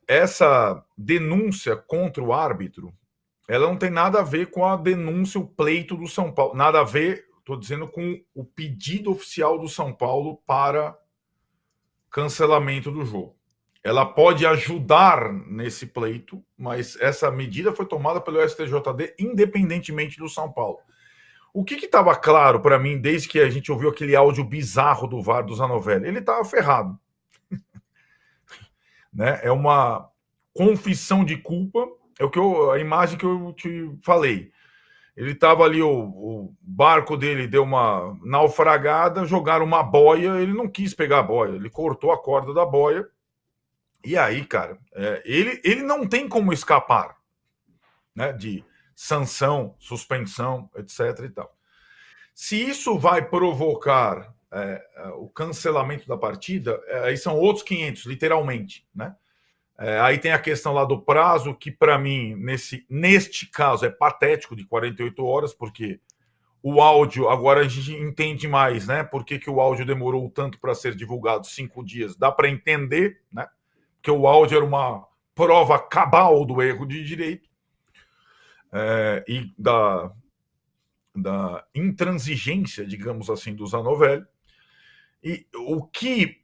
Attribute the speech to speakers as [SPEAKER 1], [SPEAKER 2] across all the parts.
[SPEAKER 1] essa denúncia contra o árbitro, ela não tem nada a ver com a denúncia, o pleito do São Paulo. Nada a ver, estou dizendo, com o pedido oficial do São Paulo para cancelamento do jogo. Ela pode ajudar nesse pleito, mas essa medida foi tomada pelo STJD independentemente do São Paulo. O que estava claro para mim desde que a gente ouviu aquele áudio bizarro do VAR do Zanovelli? Ele estava ferrado. Né? É uma confissão de culpa, é a imagem que eu te falei. Ele estava ali, o barco dele deu uma naufragada, jogaram uma boia, ele não quis pegar a boia, ele cortou a corda da boia. E aí, cara, ele não tem como escapar, né, de sanção, suspensão, etc. e tal. Se isso vai provocar o cancelamento da partida, aí são outros 500, literalmente, né? Aí tem a questão lá do prazo, que para mim, neste caso, é patético, de 48 horas, porque o áudio, agora a gente entende mais, né? Por que o áudio demorou tanto para ser divulgado, 5 dias? Dá para entender, né? Porque o áudio era uma prova cabal do erro de direito e da intransigência, digamos assim, do Zanovelli. E o que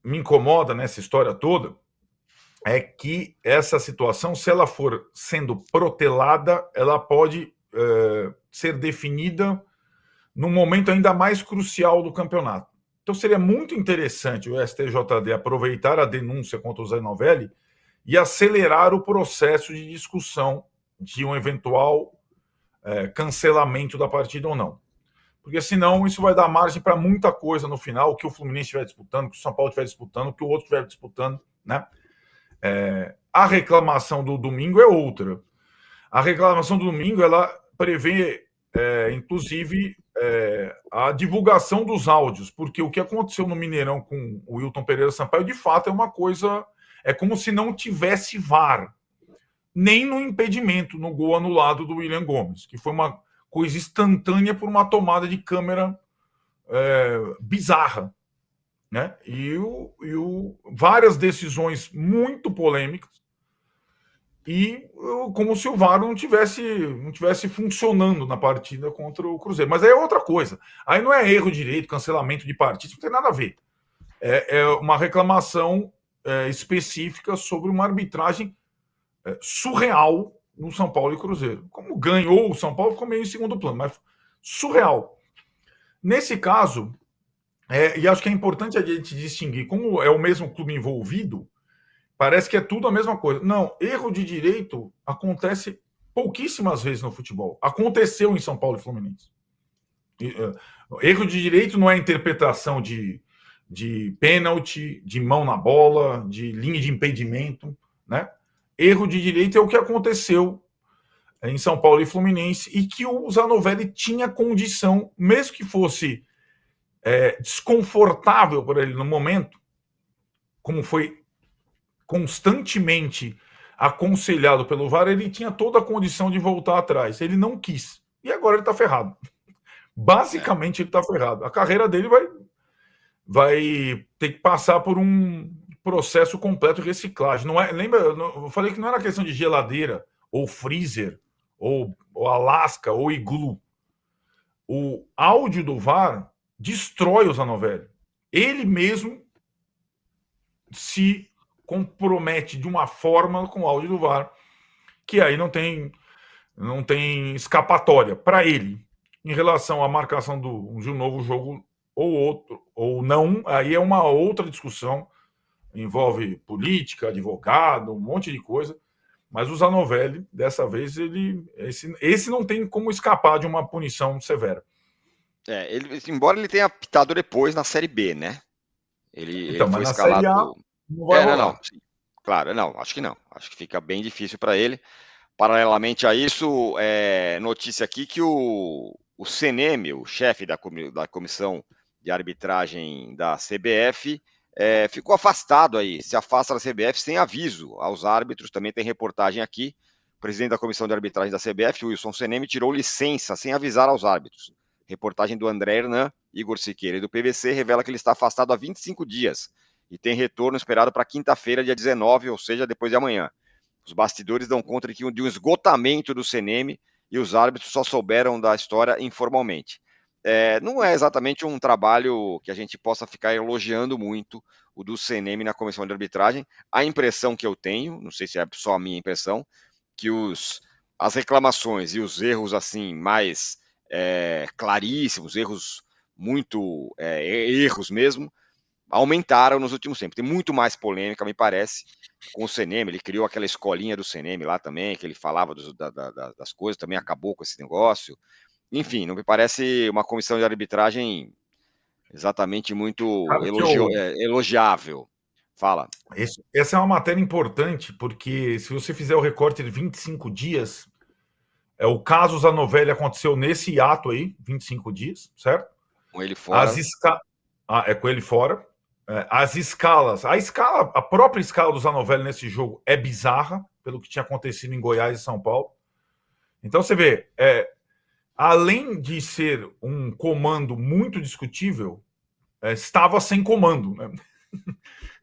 [SPEAKER 1] me incomoda nessa história toda é que essa situação, se ela for sendo protelada, ela pode ser definida num momento ainda mais crucial do campeonato. Então seria muito interessante o STJD aproveitar a denúncia contra o Zanovelli e acelerar o processo de discussão de um eventual cancelamento da partida ou não. Porque senão isso vai dar margem para muita coisa no final, o que o Fluminense estiver disputando, o que o São Paulo estiver disputando, o que o outro estiver disputando, né? A reclamação do domingo é outra. A reclamação do domingo, ela prevê, inclusive, a divulgação dos áudios, porque o que aconteceu no Mineirão com o Wilton Pereira Sampaio, de fato, é uma coisa... É como se não tivesse VAR, nem no impedimento, no gol anulado do William Gomes, que foi uma coisa instantânea por uma tomada de câmera bizarra. Né? Várias decisões muito polêmicas, e como se o VAR não tivesse funcionando na partida contra o Cruzeiro. Mas aí é outra coisa. Aí não é erro de direito, cancelamento de partida, isso não tem nada a ver. É uma reclamação específica sobre uma arbitragem surreal no São Paulo e Cruzeiro. Como ganhou o São Paulo, ficou meio em segundo plano, mas surreal. Nesse caso, e acho que é importante a gente distinguir, como é o mesmo clube envolvido, parece que é tudo a mesma coisa. Não, erro de direito acontece pouquíssimas vezes no futebol. Aconteceu em São Paulo e Fluminense. Erro de direito não é interpretação de pênalti, de mão na bola, de linha de impedimento, né? Erro de direito é o que aconteceu em São Paulo e Fluminense, e que o Zanovelli tinha condição, mesmo que fosse desconfortável para ele no momento, como foi constantemente aconselhado pelo VAR, ele tinha toda a condição de voltar atrás. Ele não quis. E agora ele está ferrado. Basicamente, ele está ferrado. A carreira dele vai ter que passar por um processo completo de reciclagem. Não é, lembra, eu falei que não era questão de geladeira, ou freezer, ou Alasca, ou iglu. O áudio do VAR destrói o Zanovelli. Ele mesmo se compromete de uma forma com o áudio do VAR, que aí não tem escapatória para ele. Em relação à marcação de um novo jogo ou outro, ou não, aí é uma outra discussão, envolve política, advogado, um monte de coisa, mas o Zanovelli, dessa vez, esse não tem como escapar de uma punição severa.
[SPEAKER 2] Embora ele tenha apitado depois na Série B, né? Ele
[SPEAKER 1] mas
[SPEAKER 2] foi
[SPEAKER 1] na
[SPEAKER 2] escalado...
[SPEAKER 1] Série A não vai rolar.
[SPEAKER 2] Não, claro, acho que não. Acho que fica bem difícil para ele. Paralelamente a isso, notícia aqui que o CNM, o chefe da comissão de arbitragem da CBF, ficou afastado aí, se afasta da CBF sem aviso aos árbitros. Também tem reportagem aqui. O presidente da comissão de arbitragem da CBF, Wilson CNM, tirou licença sem avisar aos árbitros. Reportagem do André Hernan, Igor Siqueira e do PVC revela que ele está afastado há 25 dias e tem retorno esperado para quinta-feira, dia 19, ou seja, depois de amanhã. Os bastidores dão conta de um esgotamento do CNM e os árbitros só souberam da história informalmente. Não é exatamente um trabalho que a gente possa ficar elogiando muito, o do CNM na comissão de arbitragem. A impressão que eu tenho, não sei se é só a minha impressão, que as reclamações e os erros assim mais claríssimos, erros muito erros mesmo, aumentaram nos últimos tempos. Tem muito mais polêmica, me parece, com o CNM. Ele criou aquela escolinha do CNM lá também, que ele falava das coisas, também acabou com esse negócio. Enfim, não me parece uma comissão de arbitragem exatamente muito elogiável. Fala.
[SPEAKER 1] Essa é uma matéria importante, porque se você fizer o recorte de 25 dias, o caso Zanovelli aconteceu nesse ato aí, 25 dias, certo?
[SPEAKER 2] Com ele fora.
[SPEAKER 1] Com ele fora. As escalas, a própria escala do Zanovelli nesse jogo é bizarra, pelo que tinha acontecido em Goiás e São Paulo. Então você vê, além de ser um comando muito discutível, estava sem comando, né?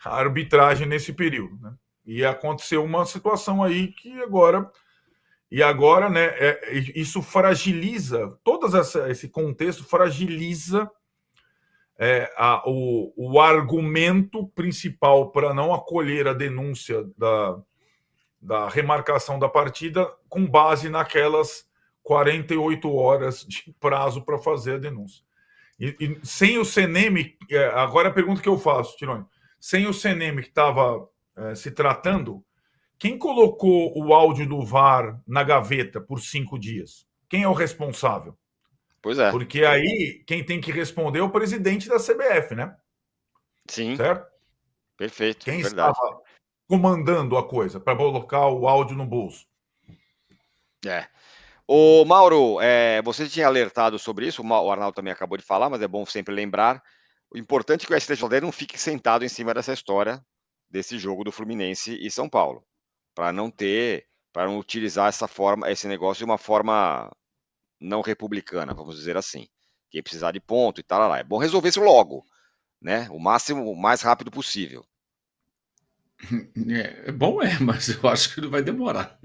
[SPEAKER 1] A arbitragem nesse período, né? E aconteceu uma situação aí que agora, né? Isso fragiliza, esse contexto fragiliza o argumento principal para não acolher a denúncia da remarcação da partida com base naquelas 48 horas de prazo para fazer a denúncia. E sem o CNM, agora a pergunta que eu faço, Tironi, sem o CNM que estava se tratando, quem colocou o áudio do VAR na gaveta por 5 dias? Quem é o responsável?
[SPEAKER 2] Pois é.
[SPEAKER 1] Porque aí quem tem que responder é o presidente da CBF, né?
[SPEAKER 2] Sim.
[SPEAKER 1] Certo?
[SPEAKER 2] Perfeito.
[SPEAKER 1] Quem
[SPEAKER 2] verdade.
[SPEAKER 1] estava comandando a coisa para colocar o áudio no bolso?
[SPEAKER 2] Ô, Mauro, você tinha alertado sobre isso, o Arnaldo também acabou de falar, mas é bom sempre lembrar. O importante é que o STJD não fique sentado em cima dessa história desse jogo do Fluminense e São Paulo, para não utilizar esse negócio de uma forma não republicana, vamos dizer assim, que precisar de ponto e tal. É bom resolver isso logo, né? O mais rápido possível.
[SPEAKER 3] Bom, mas eu acho que não vai demorar.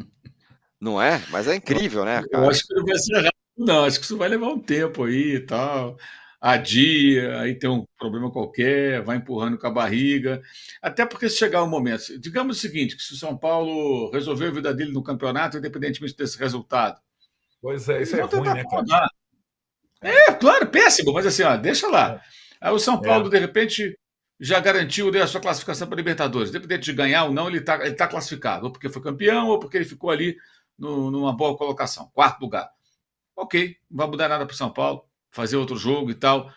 [SPEAKER 2] Não é? Mas é incrível, né, cara?
[SPEAKER 3] Eu acho que não vai ser rápido, não. Acho que isso vai levar um tempo aí e tal. Adia, aí tem um problema qualquer, vai empurrando com a barriga. Até porque se chegar um momento, digamos o seguinte, que se o São Paulo resolver a vida dele no campeonato, independentemente desse resultado,
[SPEAKER 1] Pois é, isso
[SPEAKER 3] eles
[SPEAKER 1] é
[SPEAKER 3] vão
[SPEAKER 1] ruim,
[SPEAKER 3] tentar
[SPEAKER 1] né, cara?
[SPEAKER 3] acomodar. Claro, péssimo, mas assim, deixa lá. Aí o São Paulo, de repente, já garantiu a sua classificação para a Libertadores. Independente de ganhar ou não, ele tá classificado, ou porque foi campeão, ou porque ele ficou ali numa boa colocação, quarto lugar. Ok, não vai mudar nada para o São Paulo, fazer outro jogo e tal.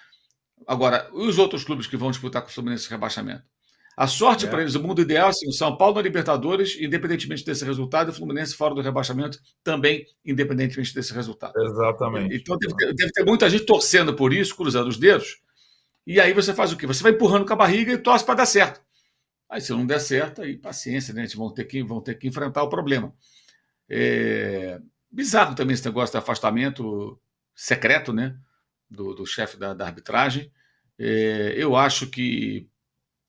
[SPEAKER 3] Agora, os outros clubes que vão disputar com o Fluminense esse rebaixamento? A sorte para eles, o mundo ideal é assim, o São Paulo na Libertadores, independentemente desse resultado, e o Fluminense fora do rebaixamento, também independentemente desse resultado.
[SPEAKER 1] Exatamente.
[SPEAKER 3] Então deve ter muita gente torcendo por isso, cruzando os dedos, e aí você faz o quê? Você vai empurrando com a barriga e torce para dar certo. Aí se não der certo, aí paciência, né? A gente vão ter que enfrentar o problema. Bizarro também esse negócio de afastamento secreto, né? Do chefe da arbitragem. Eu acho que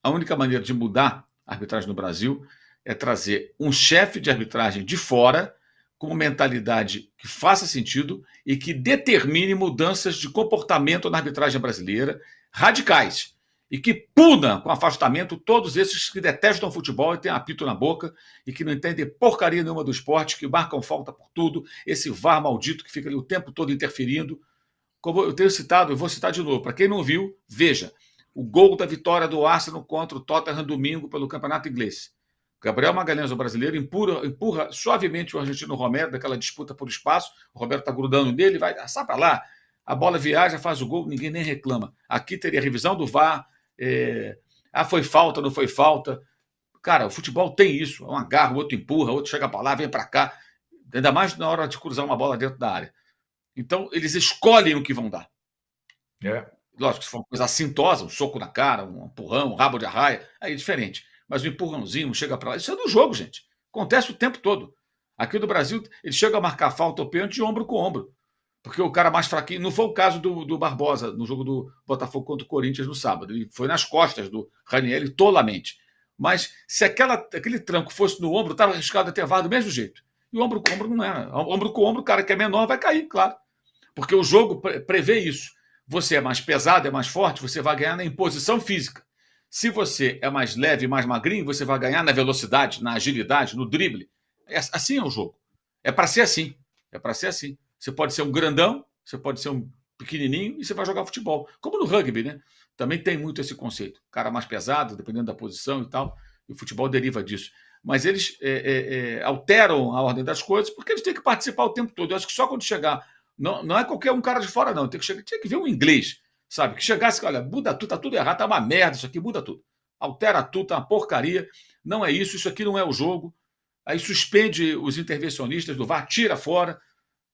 [SPEAKER 3] a única maneira de mudar a arbitragem no Brasil é trazer um chefe de arbitragem de fora com uma mentalidade que faça sentido e que determine mudanças de comportamento na arbitragem brasileira radicais e que puna com afastamento todos esses que detestam o futebol e têm apito na boca e que não entendem porcaria nenhuma do esporte, que marcam falta por tudo, esse VAR maldito que fica ali o tempo todo interferindo. Como eu tenho citado, eu vou citar de novo, para quem não viu, veja, o gol da vitória do Arsenal contra o Tottenham domingo pelo Campeonato Inglês. Gabriel Magalhães, o brasileiro, empurra suavemente o argentino Romero daquela disputa por espaço, o Romero está grudando nele, vai assar para lá, a bola viaja, faz o gol, ninguém nem reclama. Aqui teria revisão do VAR, foi falta, não foi falta. Cara, o futebol tem isso, um agarra, o outro empurra, o outro chega para lá, vem para cá, ainda mais na hora de cruzar uma bola dentro da área. Então, eles escolhem o que vão dar. Lógico, se for uma coisa assintosa, um soco na cara, um empurrão, um rabo de arraia, aí é diferente. Mas um empurrãozinho, não chega para lá, isso é do jogo, gente. Acontece o tempo todo. Aqui no Brasil, ele chega a marcar falta ou pênalti de ombro com ombro. Porque o cara mais fraquinho. Não foi o caso do Barbosa no jogo do Botafogo contra o Corinthians no sábado. Ele foi nas costas do Ranieri tolamente. Mas se aquele tranco fosse no ombro, estava arriscado a ter VAR do mesmo jeito. E o ombro com ombro não era. Ombro com ombro, o cara que é menor vai cair, claro. Porque o jogo prevê isso. Você é mais pesado, é mais forte, você vai ganhar na imposição física. Se você é mais leve, mais magrinho, você vai ganhar na velocidade, na agilidade, no drible. Assim é o jogo. É para ser assim. É para ser assim. Você pode ser um grandão, você pode ser um pequenininho e você vai jogar futebol. Como no rugby, né? Também tem muito esse conceito. Cara mais pesado, dependendo da posição e tal. E o futebol deriva disso. Mas eles alteram a ordem das coisas porque eles têm que participar o tempo todo. Eu acho que só quando chegar... Não é qualquer um cara de fora, não. Tinha que ver um inglês, sabe? Que chegasse, olha, muda tudo, tá tudo errado, tá uma merda isso aqui, muda tudo. Altera tudo, tá uma porcaria. Não é isso aqui não é o jogo. Aí suspende os intervencionistas do VAR, tira fora.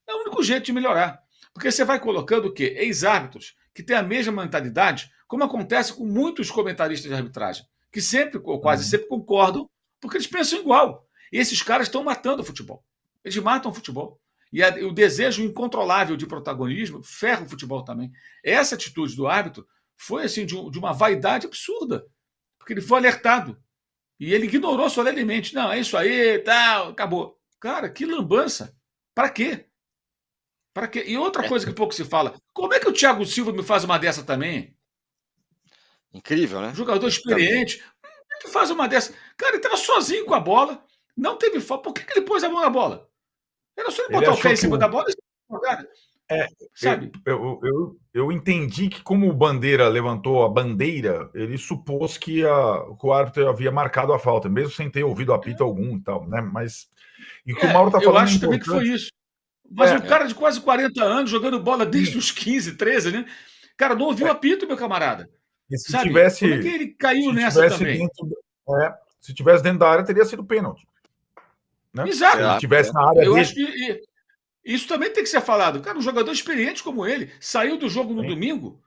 [SPEAKER 3] É o único jeito de melhorar. Porque você vai colocando o quê? Ex-árbitros que têm a mesma mentalidade, como acontece com muitos comentaristas de arbitragem, que sempre, ou quase sempre, concordam, porque eles pensam igual. E esses caras estão matando o futebol. Eles matam o futebol. E o desejo incontrolável de protagonismo ferra o futebol também. Essa atitude do árbitro foi assim de uma vaidade absurda, porque ele foi alertado. E ele ignorou solenemente. Não, é isso aí, tal, acabou. Cara, que lambança. Para quê? Para quê? E outra coisa que pouco se fala, como é que o Thiago Silva me faz uma dessa também?
[SPEAKER 2] Incrível, né?
[SPEAKER 3] Jogador experiente. Como é que faz uma dessa? Cara, ele estava sozinho com a bola, não teve falta. Por que ele pôs a mão na bola? Era só ele botar o pé em cima da bola e jogar. Sabe?
[SPEAKER 1] Eu entendi que, como o Bandeira levantou a bandeira, ele supôs que o árbitro havia marcado a falta, mesmo sem ter ouvido apito algum e tal, né? Mas. E o que o Mauro está falando.
[SPEAKER 3] Eu acho também que foi isso. Mas um cara de quase 40 anos, jogando bola desde os 15, 13, né? Cara, não ouviu apito, meu camarada.
[SPEAKER 1] E se
[SPEAKER 3] sabe?
[SPEAKER 1] tivesse.
[SPEAKER 3] Como é que ele caiu nessa também?
[SPEAKER 1] Se tivesse dentro da área, teria sido pênalti. Né?
[SPEAKER 3] Exato.
[SPEAKER 1] Se ele estivesse na área.
[SPEAKER 3] Eu acho que isso também tem que ser falado. Cara, um jogador experiente como ele saiu do jogo no domingo,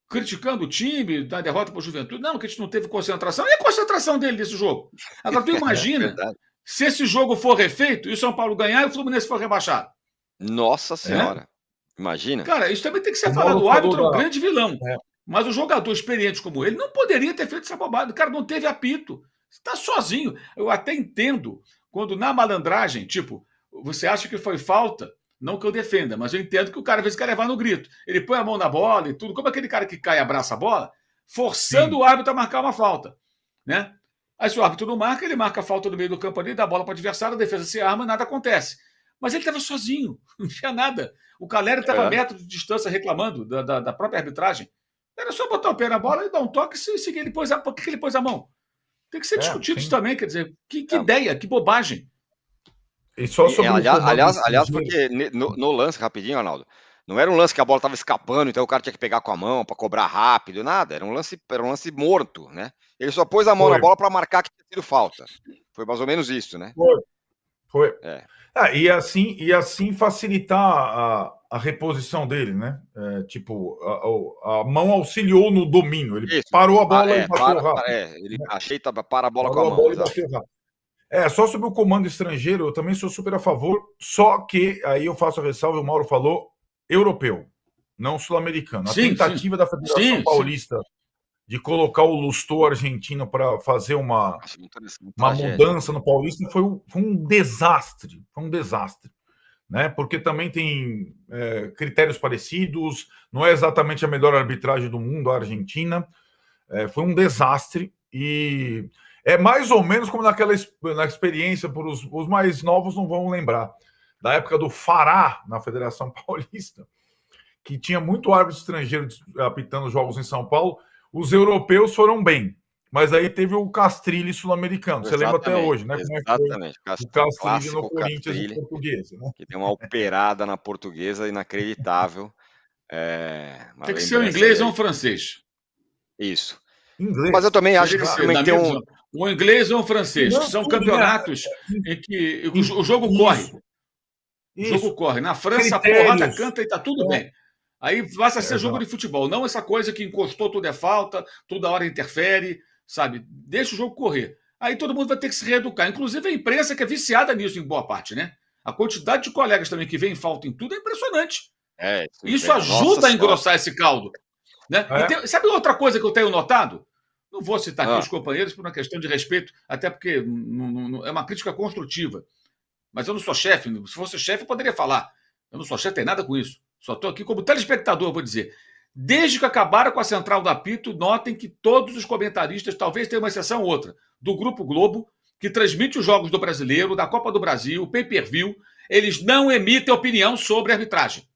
[SPEAKER 3] criticando o time, da derrota para o Juventude. Não, que a gente não teve concentração. E a concentração dele nesse jogo? Agora, tu imagina se esse jogo for refeito e o São Paulo ganhar e o Fluminense for rebaixado.
[SPEAKER 2] Nossa Senhora. Imagina.
[SPEAKER 3] Cara, isso também tem que ser falado. O árbitro é um grande vilão. Mas o jogador experiente como ele não poderia ter feito essa bobagem. O cara não teve apito. Está sozinho. Eu até entendo quando na malandragem, tipo, você acha que foi falta, não que eu defenda, mas eu entendo que o cara às vezes quer levar no grito. Ele põe a mão na bola e tudo, como aquele cara que cai e abraça a bola, forçando o árbitro a marcar uma falta. Né? Aí se o árbitro não marca, ele marca a falta no meio do campo ali, dá a bola para o adversário, a defesa se arma, nada acontece. Mas ele estava sozinho, não tinha nada. O Caleri estava a metro de distância reclamando da própria arbitragem. Era só botar o pé na bola e dar um toque e seguir. Por que ele pôs a mão? Tem que ser discutido isso também, quer dizer, que ideia, que bobagem.
[SPEAKER 1] E só sobre
[SPEAKER 2] aliás, porque no lance, rapidinho, Arnaldo, não era um lance que a bola estava escapando, então o cara tinha que pegar com a mão para cobrar rápido, nada. Era um lance morto, né? Ele só pôs a mão na bola para marcar que tinha sido falta. Foi mais ou menos isso, né?
[SPEAKER 1] Foi. E assim facilitar a reposição dele, né? Tipo, a mão auxiliou no domínio. Ele parou a bola e bateu rápido.
[SPEAKER 2] Ele ajeita para a bola com a mão.
[SPEAKER 1] E bateu rápido. Só sobre o comando estrangeiro, eu também sou super a favor, só que aí eu faço a ressalva, o Mauro falou, europeu, não sul-americano. A tentativa da Federação Paulista de colocar o Lustó argentino para fazer uma mudança no Paulista foi um desastre. Foi um desastre. Né? Porque também tem critérios parecidos, não é exatamente a melhor arbitragem do mundo, a Argentina. Foi um desastre e é mais ou menos como na experiência, por os mais novos não vão lembrar, da época do Fará na Federação Paulista, que tinha muito árbitro estrangeiro apitando jogos em São Paulo. Os europeus foram bem, mas aí teve o Castrilli sul-americano. Você lembra até hoje, né?
[SPEAKER 2] Exatamente.
[SPEAKER 1] O Castrilli no Corinthians e Portuguesa. Né?
[SPEAKER 2] Que tem uma operada na Portuguesa inacreditável.
[SPEAKER 3] Tem que ser um inglês ou um francês.
[SPEAKER 2] Isso.
[SPEAKER 1] Inglês.
[SPEAKER 2] Mas eu também acho que também tem
[SPEAKER 3] um inglês ou um francês, que são campeonatos em que o jogo corre. O jogo corre. Na França, a porrada canta e tá tudo bem. Aí passa a ser jogo de futebol. Não essa coisa que encostou, tudo é falta, toda hora interfere, sabe? Deixa o jogo correr. Aí todo mundo vai ter que se reeducar. Inclusive a imprensa que é viciada nisso em boa parte, né? A quantidade de colegas também que veem falta em tudo é impressionante. Isso ajuda a engrossar esse caldo. Né? Sabe outra coisa que eu tenho notado? Não vou citar aqui os companheiros por uma questão de respeito, até porque é uma crítica construtiva. Mas eu não sou chefe. Se fosse chefe, eu poderia falar. Eu não sou chefe, tem nada com isso. Só estou aqui como telespectador, vou dizer. Desde que acabaram com a central do apito, notem que todos os comentaristas, talvez tenha uma exceção ou outra, do Grupo Globo, que transmite os jogos do Brasileiro, da Copa do Brasil, pay-per-view, eles não emitem opinião sobre arbitragem.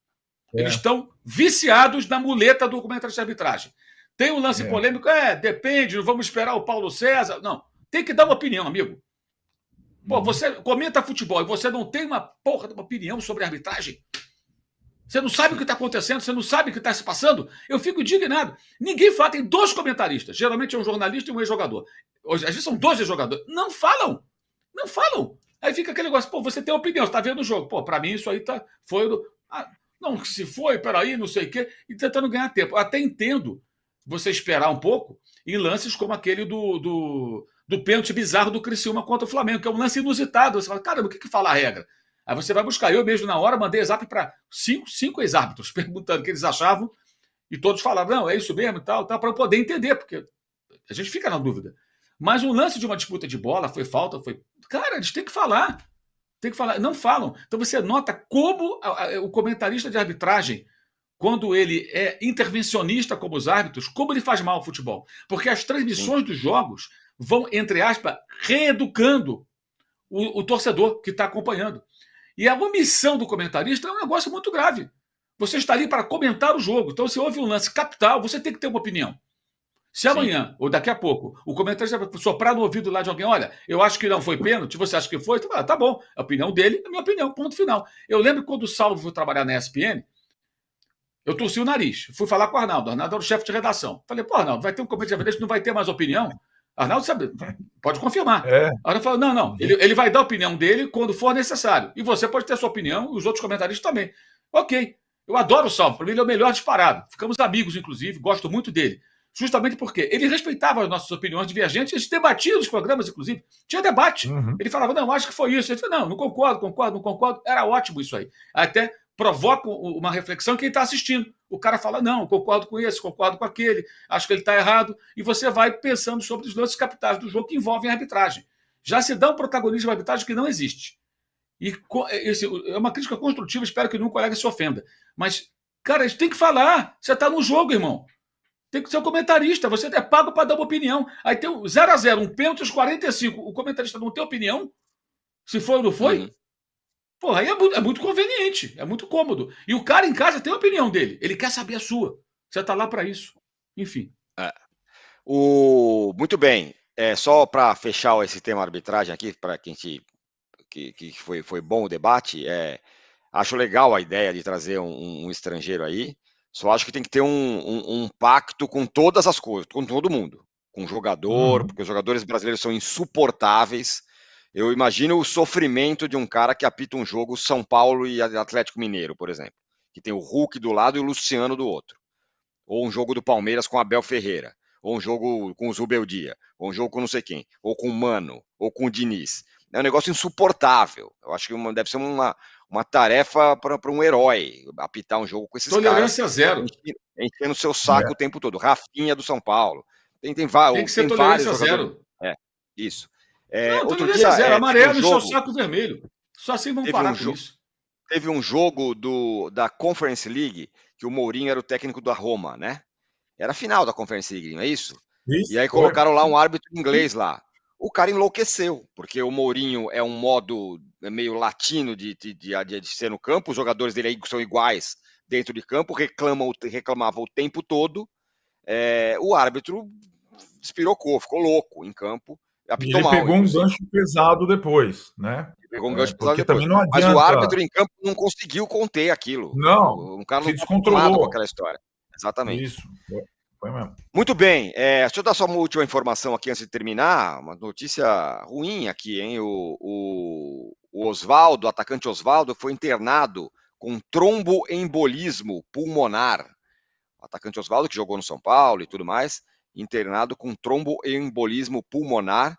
[SPEAKER 3] Eles estão viciados na muleta do comentarista de arbitragem. Tem um lance polêmico, depende, vamos esperar o Paulo César. Não, tem que dar uma opinião, amigo. Pô, você comenta futebol e você não tem uma porra de uma opinião sobre arbitragem? Você não sabe o que está acontecendo, você não sabe o que está se passando? Eu fico indignado. Ninguém fala, tem 2 comentaristas. Geralmente é um jornalista e um ex-jogador. Às vezes são 2 ex-jogadores. Não falam. Não falam. Aí fica aquele negócio, pô, você tem opinião, você está vendo o jogo. Pô, para mim isso aí foi... não, se foi, peraí, não sei o quê. E tentando ganhar tempo. Eu até entendo você esperar um pouco em lances como aquele do pênalti bizarro do Criciúma contra o Flamengo, que é um lance inusitado. Você fala, caramba, o que fala a regra? Aí você vai buscar. Eu mesmo, na hora, mandei zap para 5 ex-árbitros, perguntando o que eles achavam, e todos falaram, não, é isso mesmo e tal, para eu poder entender, porque a gente fica na dúvida. Mas um lance de uma disputa de bola, foi falta, foi... Cara, eles têm que falar. Tem que falar. Não falam. Então você nota como o comentarista de arbitragem, quando ele é intervencionista como os árbitros, como ele faz mal ao futebol. Porque as transmissões dos jogos vão, entre aspas, reeducando o torcedor que está acompanhando. E a omissão do comentarista é um negócio muito grave. Você está ali para comentar o jogo. Então, se houve um lance capital, você tem que ter uma opinião. Se amanhã, ou daqui a pouco, o comentarista soprar no ouvido lá de alguém, olha, eu acho que não foi pênalti, você acha que foi? Então, tá bom, a opinião dele é a minha opinião, ponto final. Eu lembro quando o Salvo foi trabalhar na ESPN, eu torci o nariz, fui falar com o Arnaldo era o chefe de redação. Falei, pô, Arnaldo, vai ter um comentarista que não vai ter mais opinião? Arnaldo sabe, pode confirmar. Aí eu falei, não, ele vai dar a opinião dele quando for necessário. E você pode ter a sua opinião, e os outros comentaristas também. Ok, eu adoro o Salvo, para mim ele é o melhor disparado. Ficamos amigos, inclusive, gosto muito dele. Justamente porque ele respeitava as nossas opiniões divergentes, a gente debatia nos programas, inclusive, tinha debate. Ele falava, não, acho que foi isso. Ele falou, não concordo. Era ótimo isso aí. Até provoca uma reflexão quem está assistindo. O cara fala, não, concordo com esse, concordo com aquele, acho que ele está errado. E você vai pensando sobre os lances capitais do jogo que envolvem a arbitragem. Já se dá um protagonismo à arbitragem que não existe. E é uma crítica construtiva, espero que nenhum colega se ofenda. Mas, cara, a gente tem que falar. Você está no jogo, irmão. Tem que ser um comentarista, você é pago para dar uma opinião. Aí tem 0-0, um pênalti aos 45. O comentarista não tem opinião? Se foi ou não foi? Porra, aí é muito conveniente, é muito cômodo. E o cara em casa tem a opinião dele, ele quer saber a sua. Você está lá para isso. Enfim.
[SPEAKER 2] Muito bem. Só para fechar esse tema arbitragem aqui, para quem que foi bom o debate, acho legal a ideia de trazer um estrangeiro aí. Só acho que tem que ter um pacto com todas as coisas, com todo mundo. Com o jogador, porque os jogadores brasileiros são insuportáveis. Eu imagino o sofrimento de um cara que apita um jogo São Paulo e Atlético Mineiro, por exemplo. Que tem o Hulk do lado e o Luciano do outro. Ou um jogo do Palmeiras com Abel Ferreira. Ou um jogo com o Zubeldia. Ou um jogo com não sei quem. Ou com o Mano. Ou com o Diniz. É um negócio insuportável. Eu acho que deve ser uma tarefa para um herói apitar um jogo com esses
[SPEAKER 3] Tolerância
[SPEAKER 2] caras.
[SPEAKER 3] Zero.
[SPEAKER 2] Enchendo o seu saco o tempo todo. Rafinha do São Paulo. Tem
[SPEAKER 3] que ser tolerância zero.
[SPEAKER 2] Isso.
[SPEAKER 3] Não, tolerância zero. Amarelo e seu saco vermelho. Só assim vão parar com isso.
[SPEAKER 2] Teve um jogo da Conference League que o Mourinho era o técnico da Roma, né? Era a final da Conference League, não é isso? E aí colocaram lá um árbitro inglês lá. O cara enlouqueceu, porque o Mourinho é um modo meio latino de ser no campo, os jogadores dele aí são iguais dentro de campo, reclamava o tempo todo, o árbitro despirocou, ficou louco em campo, apitou mal.
[SPEAKER 1] Ele pegou um gancho pesado depois, né?
[SPEAKER 2] Pegou um gancho pesado depois.
[SPEAKER 1] Também não adianta...
[SPEAKER 2] Mas o árbitro em campo não conseguiu conter aquilo.
[SPEAKER 1] Não,
[SPEAKER 2] um cara
[SPEAKER 1] se
[SPEAKER 2] não
[SPEAKER 1] descontrolou
[SPEAKER 2] com aquela história. Exatamente.
[SPEAKER 1] Isso. Foi mesmo.
[SPEAKER 2] Muito bem, deixa eu dar só uma última informação aqui antes de terminar, uma notícia ruim aqui, hein? O Oswaldo, atacante Oswaldo, foi internado com tromboembolismo pulmonar. O atacante Oswaldo, que jogou no São Paulo e tudo mais, internado com tromboembolismo pulmonar.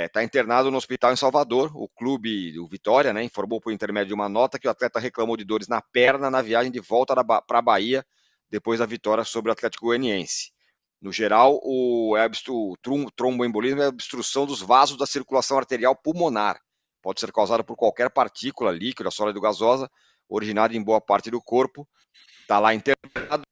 [SPEAKER 2] está internado no hospital em Salvador. O clube do Vitória, né, informou por intermédio de uma nota que o atleta reclamou de dores na perna na viagem de volta para a Bahia, depois da vitória sobre o Atlético Goianiense. No geral, o tromboembolismo é a obstrução dos vasos da circulação arterial pulmonar. Pode ser causada por qualquer partícula líquida, sólida ou gasosa, originada em boa parte do corpo. Está lá internado.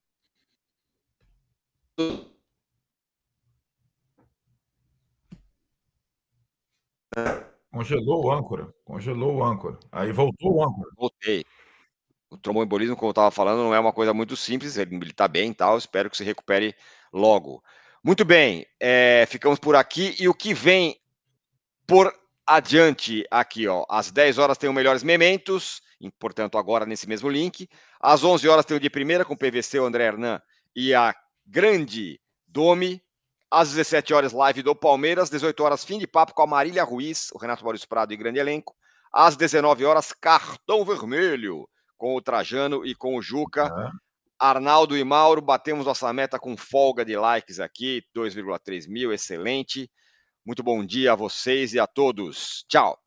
[SPEAKER 1] Congelou o âncora. Aí voltou o âncora.
[SPEAKER 2] Voltei. O tromboembolismo, como eu estava falando, não é uma coisa muito simples, ele está bem e tal, espero que se recupere logo. Muito bem, ficamos por aqui, e o que vem por adiante aqui, ó, às 10 horas tem o Melhores Mementos, portanto agora nesse mesmo link, às 11 horas tem o de primeira com o PVC, o André Hernan e a grande Domi, às 17 horas live do Palmeiras, 18 horas fim de papo com a Marília Ruiz, o Renato Maurício Prado e grande elenco, às 19 horas cartão vermelho, com o Trajano e com o Juca. Arnaldo e Mauro, batemos nossa meta com folga de likes aqui, 2,3 mil, excelente. Muito bom dia a vocês e a todos. Tchau.